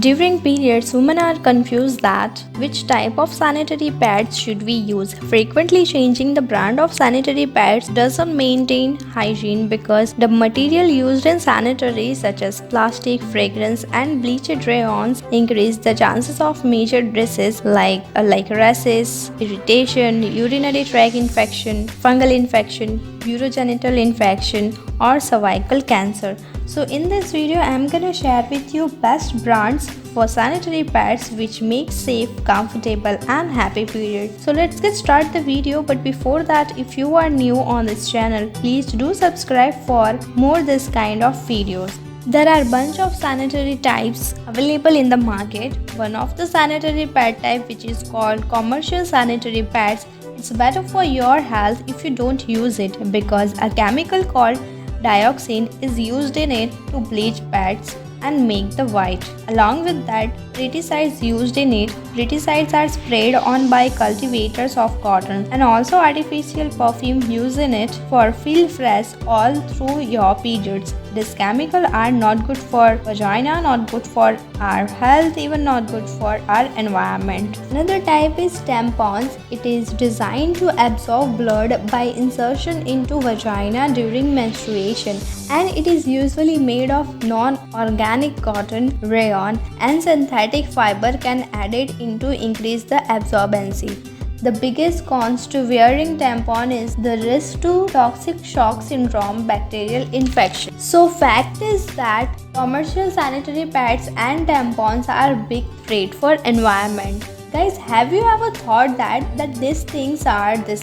During periods, women are confused that which type of sanitary pads should we use. Frequently changing the brand of sanitary pads doesn't maintain hygiene because the material used in sanitary such as plastic, fragrance and bleached rayons increase the chances of major diseases like rashes, irritation, urinary tract infection, fungal infection, urogenital infection or cervical cancer. So in this video, I am gonna share with you best brands for sanitary pads which make safe, comfortable and happy period. So let's get started the video, but before that, if you are new on this channel, please do subscribe for more this kind of videos. There are bunch of sanitary types available in the market. One of the sanitary pad type which is called commercial sanitary pads. It's better for your health if you don't use it because a chemical called dioxin is used in it to bleach pads and make the white. Along with that, pesticides used in it. Pesticides are sprayed on by cultivators of cotton and also artificial perfume used in it for feel fresh all through your periods. These chemicals are not good for vagina, not good for our health, even not good for our environment. Another type is tampons. It is designed to absorb blood by insertion into vagina during menstruation, and it is usually made of non-organic cotton, rayon and synthetic fiber can added in to increase the absorbency. The biggest cons to wearing tampon is the risk to toxic shock syndrome, bacterial infection. So fact is that commercial sanitary pads and tampons are big threat for environment. Guys, have you ever thought that these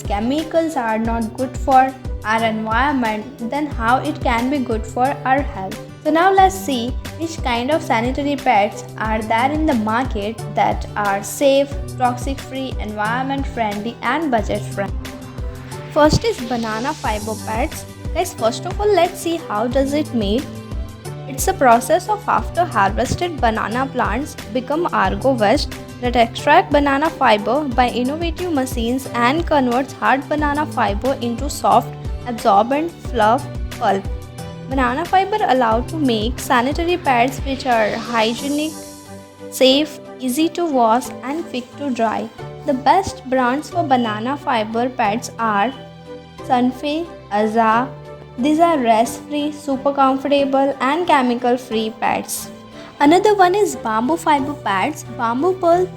chemicals are not good for our environment? Then how it can be good for our health? So now let's see which kind of sanitary pads are there in the market that are safe, toxic free, environment friendly and budget friendly. First is banana fiber pads. Guys, first of all, let's see how does it made. It's a process of after harvested banana plants become argo waste that extract banana fiber by innovative machines and converts hard banana fiber into soft, absorbent fluff pulp. Banana fiber allowed to make sanitary pads which are hygienic, safe, easy to wash and quick to dry. The best brands for banana fiber pads are Sunfei, Aza. These are rash-free, super comfortable and chemical-free pads. Another one is bamboo fiber pads. Bamboo pulp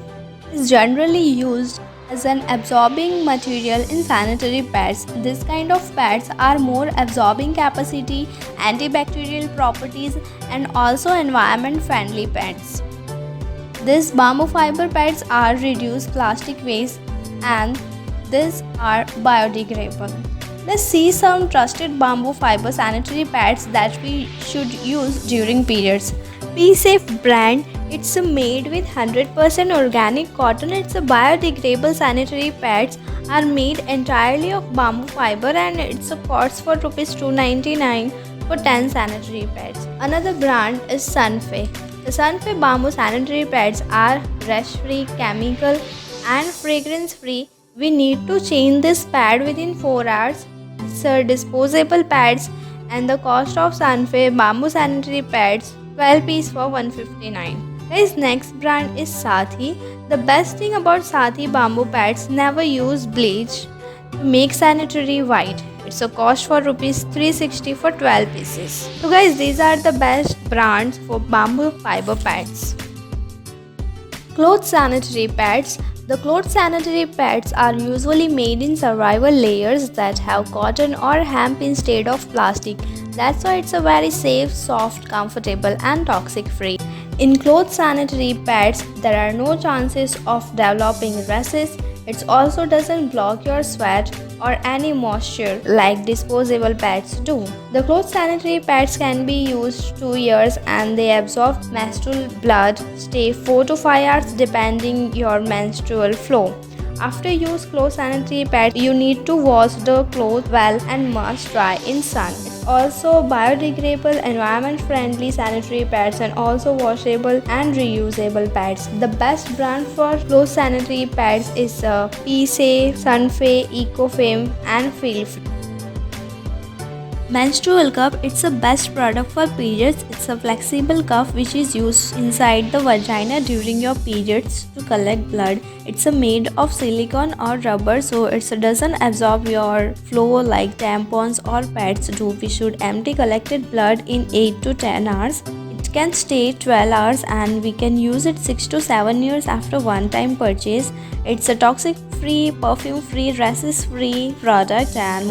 is generally used as an absorbing material in sanitary pads. This kind of pads are more absorbing capacity, antibacterial properties and also environment friendly pads. These bamboo fiber pads are reduce plastic waste and these are biodegradable. Let's see some trusted bamboo fiber sanitary pads that we should use during periods. P-Safe brand. It's made with 100% organic cotton. It's a biodegradable sanitary pads are made entirely of bamboo fiber and it's a cost for rupees 299 for 10 sanitary pads. Another brand is Sunfei. The Sunfei bamboo sanitary pads are rash-free, chemical and fragrance-free. We need to change this pad within 4 hours. It's a disposable pads and the cost of Sunfei bamboo sanitary pads 12 piece for 159. Guys, next brand is Sathi. The best thing about Sathi bamboo pads, never use bleach to make sanitary white. It's a cost for rupees 360 for 12 pieces. So guys, these are the best brands for bamboo fiber pads. Cloth sanitary pads. The cloth sanitary pads are usually made in survival layers that have cotton or hemp instead of plastic. That's why it's a very safe, soft, comfortable and toxic free. In cloth sanitary pads, there are no chances of developing rashes. It also doesn't block your sweat or any moisture like disposable pads do. The cloth sanitary pads can be used 2 years and they absorb menstrual blood, stay 4 to 5 hours depending your menstrual flow. After use cloth sanitary pad, you need to wash the clothes well and must dry in sun. It's also biodegradable, environment-friendly sanitary pads and also washable and reusable pads. The best brand for cloth sanitary pads is P-Safe, Sunfei, Ecofame and Feel Free. Menstrual cup, it's the best product for periods. It's a flexible cup which is used inside the vagina during your periods to collect blood. It's a made of silicone or rubber, so it doesn't absorb your flow like tampons or pads do. We should empty collected blood in 8 to 10 hours. It can stay 12 hours and we can use it 6 to 7 years after one time purchase. It's a toxic free, perfume free, racist free product, and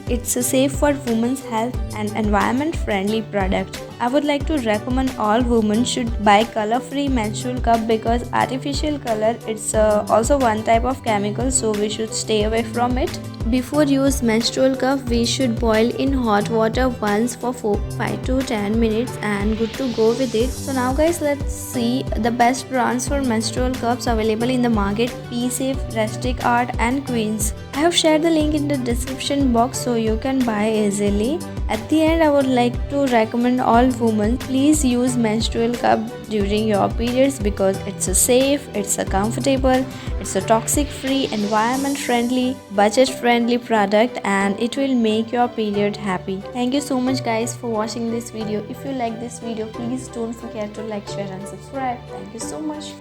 it's a safe for women's health and environment friendly product. I would like to recommend all women should buy color free menstrual cup because artificial color, it's also one type of chemical, so we should stay away from it. Before use menstrual cup, we should boil in hot water once for 5 to 10 minutes and good to go with it. So now guys, let's see the best brands for menstrual cups available in the market: P-Safe, Rustic Art and Queens. I have shared the link in the description box so you can buy easily. At the end, I would like to recommend all women, please use menstrual cup during your periods because it's a safe, it's a comfortable, it's a toxic free, environment friendly, budget friendly product, and it will make your period happy. Thank you so much guys for watching this video. If you like this video, please don't forget to like, share and subscribe. Thank you so much.